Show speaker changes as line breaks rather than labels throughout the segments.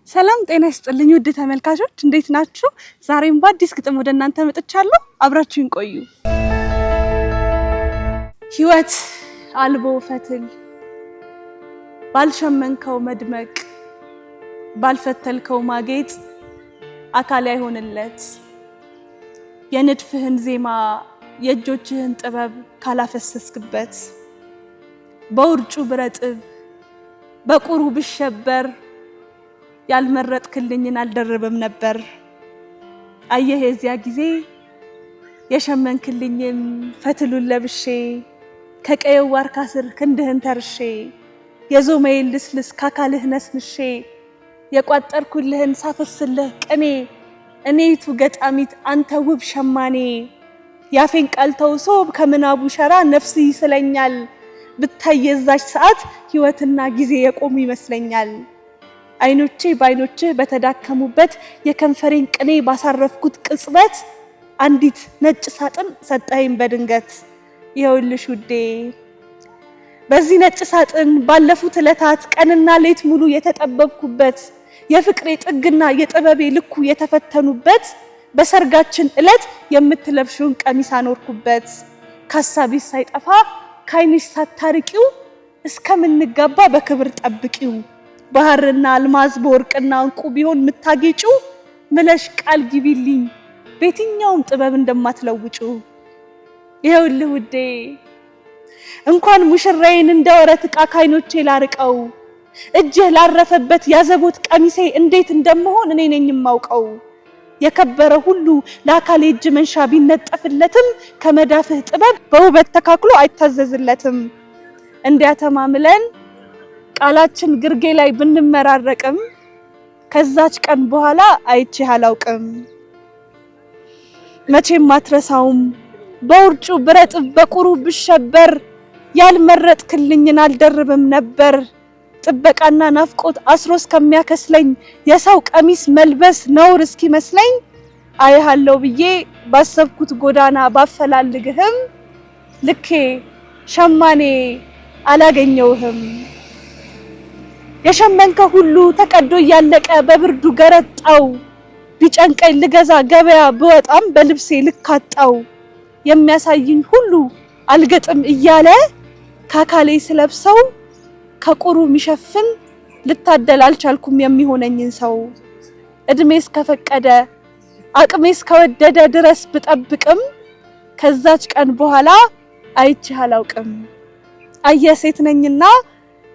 ሰላም ጤና ይስጥልኝ ውድ ተመልካቾች እንዴት ናችሁ? ዛሬም በአዲስ ግጥም ወደ እናንተ መጥቻለሁ። አብራችሁን ቆዩ። ህይወት አልቦ ፈትል ባልሸመንከው መድመቅ ባልፈተልከው ማጌጥ አካል አይሆንለት የንድፍህን ዜማ የእጆችህን ጥበብ ካላፈሰስክበት በውርጩ ብረጥብ በቁሩ ብሸበር ያልመረጥክልኝን አልደረበም ነበር። አየህ የዚያ ጊዜ የሸመንክልኝን ፈትሉን ለብሼ ከቀየው ዋርካ ስር ክንድህን ተርሼ የዞመዬን ልስልስ ካካልህ ነስንሼ የቋጠርኩልህን ሳፈስልህ ቅኔ እኔቱ ገጣሚት አንተ ውብ ሸማኔ ያፌን ቃል ተውሶ ከምናቡ ሸራ ነፍስ ይስለኛል ብታይ የዛች ሰዓት ህይወትና ጊዜ የቆሙ ይመስለኛል። አይኖቼ ባይኖቼ በተዳከሙበት የከንፈሬን ቅኔ ባሳረፍኩት ቅጽበት አንዲት ነጭ ሳጥን ሰጠኸኝ በድንገት። ይኸውልሽ ውዴ በዚህ ነጭ ሳጥን ባለፉት ዕለታት ቀንና ሌት ሙሉ የተጠበብኩበት የፍቅሬ ጥግና የጥበቤ ልኩ የተፈተኑበት በሰርጋችን ዕለት የምትለብሽውን ቀሚስ አኖርኩበት። ካሳቢስ ሳይጠፋ ካይንሽ ሳታርቂው እስከምንጋባ በክብር ጠብቂው ባህርና አልማዝ በወርቅና እንቁ ቢሆን ምታጌጩ ምለሽ ቃል ግቢልኝ በየትኛውም ጥበብ እንደማትለውጩ። ይኸውልህ ውዴ እንኳን ሙሽራዬን እንደ ወረት ዕቃ ካይኖቼ ላርቀው እጅህ ላረፈበት ያዘቦት ቀሚሴ እንዴት እንደምሆን እኔ ነኝ የማውቀው። የከበረ ሁሉ ለአካሌ እጅ መንሻ ቢነጠፍለትም ከመዳፍህ ጥበብ በውበት ተካክሎ አይታዘዝለትም። እንዲያተማምለን ቃላችን ግርጌ ላይ ብንመራረቅም ከዛች ቀን በኋላ አይቼህ አላውቅም። መቼም አትረሳውም በውርጩ ብረጥብ በቁሩ ብሸበር ያልመረጥክልኝን አልደርብም ነበር። ጥበቃና ናፍቆት አስሮ እስከሚያከስለኝ የሰው ቀሚስ መልበስ ነውር እስኪመስለኝ አይሃለው ብዬ ባሰብኩት ጎዳና ባፈላልግህም ልኬ ሸማኔ አላገኘውህም። የሸመንከ ሁሉ ተቀዶ እያለቀ በብርዱ ገረጣው ቢጨንቀኝ ልገዛ ገበያ ብወጣም በልብሴ ልካጣው የሚያሳይኝ ሁሉ አልገጥም እያለ ካካሌ ስለብሰው ከቁሩ ሚሸፍን ልታደል አልቻልኩም የሚሆነኝን ሰው። እድሜስ ከፈቀደ አቅሜስ ከወደደ ድረስ ብጠብቅም ከዛች ቀን በኋላ አይቼህ አላውቅም። አየሴት ነኝና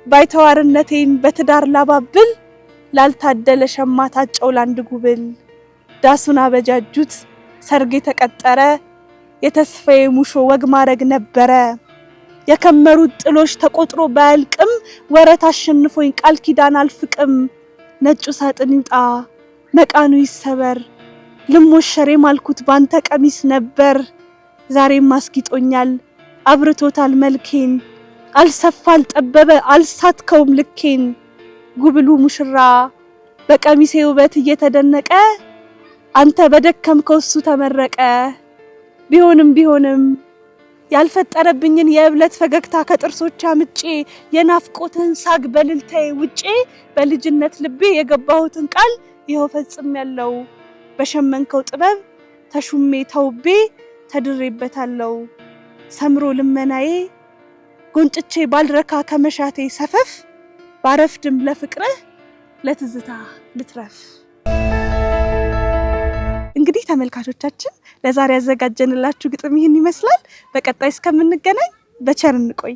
ባይተዋርነቴን በትዳር ላባብል ላልታደለ ሸማታጨው ላንድ ጉብል ዳሱን አበጃጁት ሰርጌ ተቀጠረ የተስፋዬ ሙሾ ወግ ማረግ ነበረ። የከመሩት ጥሎሽ ተቆጥሮ ባያልቅም ወረት አሸንፎኝ ቃል ኪዳን አልፍቅም። ነጩ ሳጥን ይውጣ መቃኑ ይሰበር ልሞሸሬ ማልኩት ባንተ ቀሚስ ነበር። ዛሬም አስጊጦኛል አብርቶታል መልኬን አልሰፋ አልጠበበ አልሳትከውም ልኬን። ጉብሉ ሙሽራ በቀሚሴ ውበት እየተደነቀ አንተ በደከምከው እሱ ተመረቀ። ቢሆንም ያልፈጠረብኝን የእብለት ፈገግታ ከጥርሶች አምጬ የናፍቆትን ሳግ በልልታዬ ውጬ በልጅነት ልቤ የገባሁትን ቃል ይኸው ፈጽሜያለሁ። በሸመንከው ጥበብ ተሹሜ ተውቤ ተድሬበታለሁ። ሰምሮ ልመናዬ ጎንጭቼ ባልረካ ከመሻቴ ሰፈፍ ባረፍድም ለፍቅርህ ለትዝታ ልትረፍ። እንግዲህ ተመልካቾቻችን ለዛሬ ያዘጋጀንላችሁ ግጥም ይህን ይመስላል። በቀጣይ እስከምንገናኝ በቸር እንቆይ።